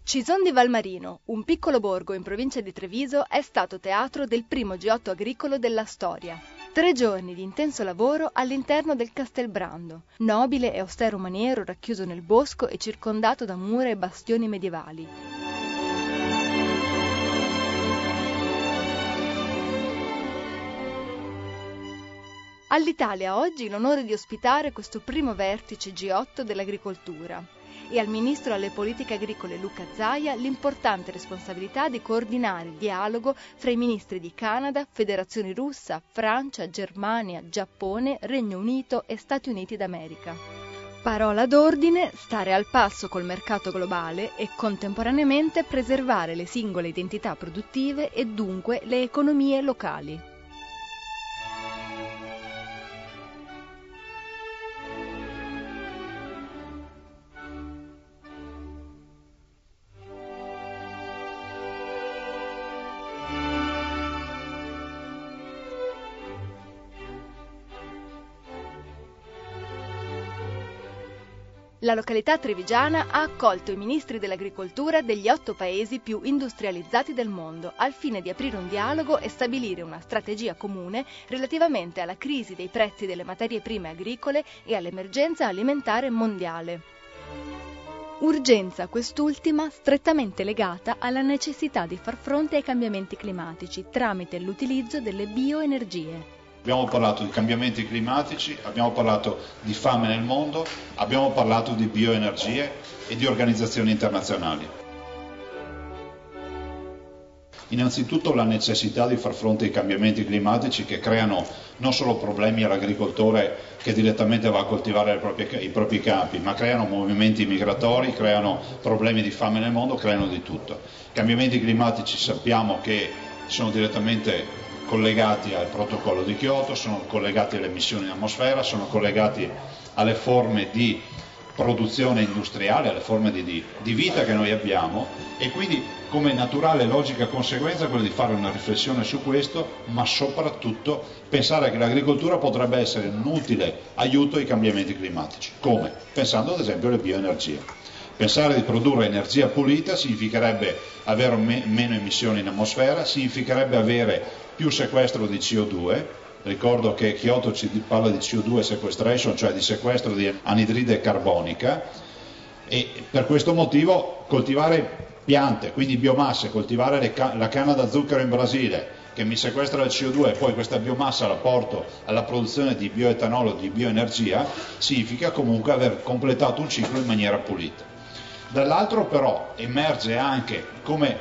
Cison di Valmarino, un piccolo borgo in provincia di Treviso, è stato teatro del primo G8 agricolo della storia. 3 giorni di intenso lavoro all'interno del Castelbrando, nobile e austero maniero racchiuso nel bosco e circondato da mura e bastioni medievali. All'Italia oggi l'onore di ospitare questo primo vertice G8 dell'agricoltura e al Ministro alle politiche agricole Luca Zaia l'importante responsabilità di coordinare il dialogo fra i ministri di Canada, Federazione Russa, Francia, Germania, Giappone, Regno Unito e Stati Uniti d'America. Parola d'ordine: stare al passo col mercato globale e contemporaneamente preservare le singole identità produttive e dunque le economie locali. La località trevigiana ha accolto i ministri dell'agricoltura degli 8 paesi più industrializzati del mondo, al fine di aprire un dialogo e stabilire una strategia comune relativamente alla crisi dei prezzi delle materie prime agricole e all'emergenza alimentare mondiale. Urgenza quest'ultima strettamente legata alla necessità di far fronte ai cambiamenti climatici tramite l'utilizzo delle bioenergie. Abbiamo parlato di cambiamenti climatici, abbiamo parlato di fame nel mondo, abbiamo parlato di bioenergie e di organizzazioni internazionali. Innanzitutto la necessità di far fronte ai cambiamenti climatici che creano non solo problemi all'agricoltore che direttamente va a coltivare i propri campi, ma creano movimenti migratori, creano problemi di fame nel mondo, creano di tutto. I cambiamenti climatici sappiamo che sono direttamente collegati al protocollo di Kyoto, sono collegati alle emissioni in atmosfera, sono collegati alle forme di produzione industriale, alle forme di vita che noi abbiamo, e quindi come naturale e logica conseguenza quella di fare una riflessione su questo, ma soprattutto pensare che l'agricoltura potrebbe essere un utile aiuto ai cambiamenti climatici. Come? Pensando ad esempio alle bioenergie. Pensare di produrre energia pulita significherebbe avere meno emissioni in atmosfera, significherebbe avere più sequestro di CO2. Ricordo che Kyoto ci parla di CO2 sequestration, cioè di sequestro di anidride carbonica, e per questo motivo coltivare piante, quindi biomasse, coltivare la canna da zucchero in Brasile, che mi sequestra il CO2 e poi questa biomassa la porto alla produzione di bioetanolo, di bioenergia, significa comunque aver completato un ciclo in maniera pulita. Dall'altro però emerge anche come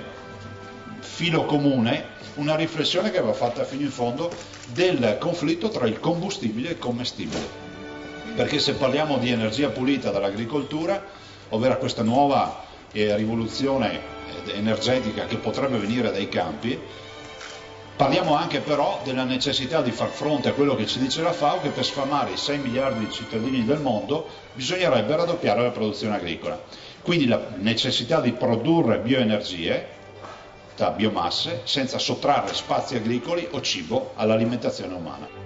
filo comune una riflessione che va fatta fino in fondo del conflitto tra il combustibile e il commestibile. Perché se parliamo di energia pulita dall'agricoltura, ovvero questa nuova rivoluzione energetica che potrebbe venire dai campi, parliamo anche però della necessità di far fronte a quello che ci dice la FAO, che per sfamare i 6 miliardi di cittadini del mondo bisognerebbe raddoppiare la produzione agricola. Quindi la necessità di produrre bioenergie da biomasse senza sottrarre spazi agricoli o cibo all'alimentazione umana.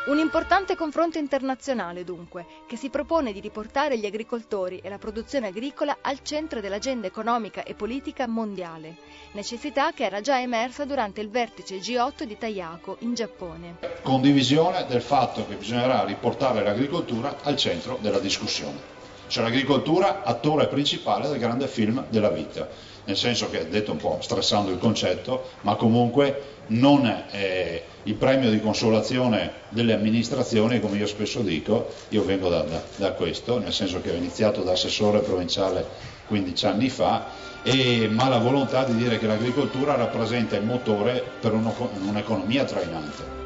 Un importante confronto internazionale, dunque, che si propone di riportare gli agricoltori e la produzione agricola al centro dell'agenda economica e politica mondiale, necessità che era già emersa durante il vertice G8 di Taiyako in Giappone. Condivisione del fatto che bisognerà riportare l'agricoltura al centro della discussione. Cioè l'agricoltura attore principale del grande film della vita, nel senso che, detto un po' stressando il concetto, ma comunque non è il premio di consolazione delle amministrazioni, come io spesso dico. Io vengo da questo, nel senso che ho iniziato da assessore provinciale 15 anni fa, ma la volontà di dire che l'agricoltura rappresenta il motore per un'economia trainante.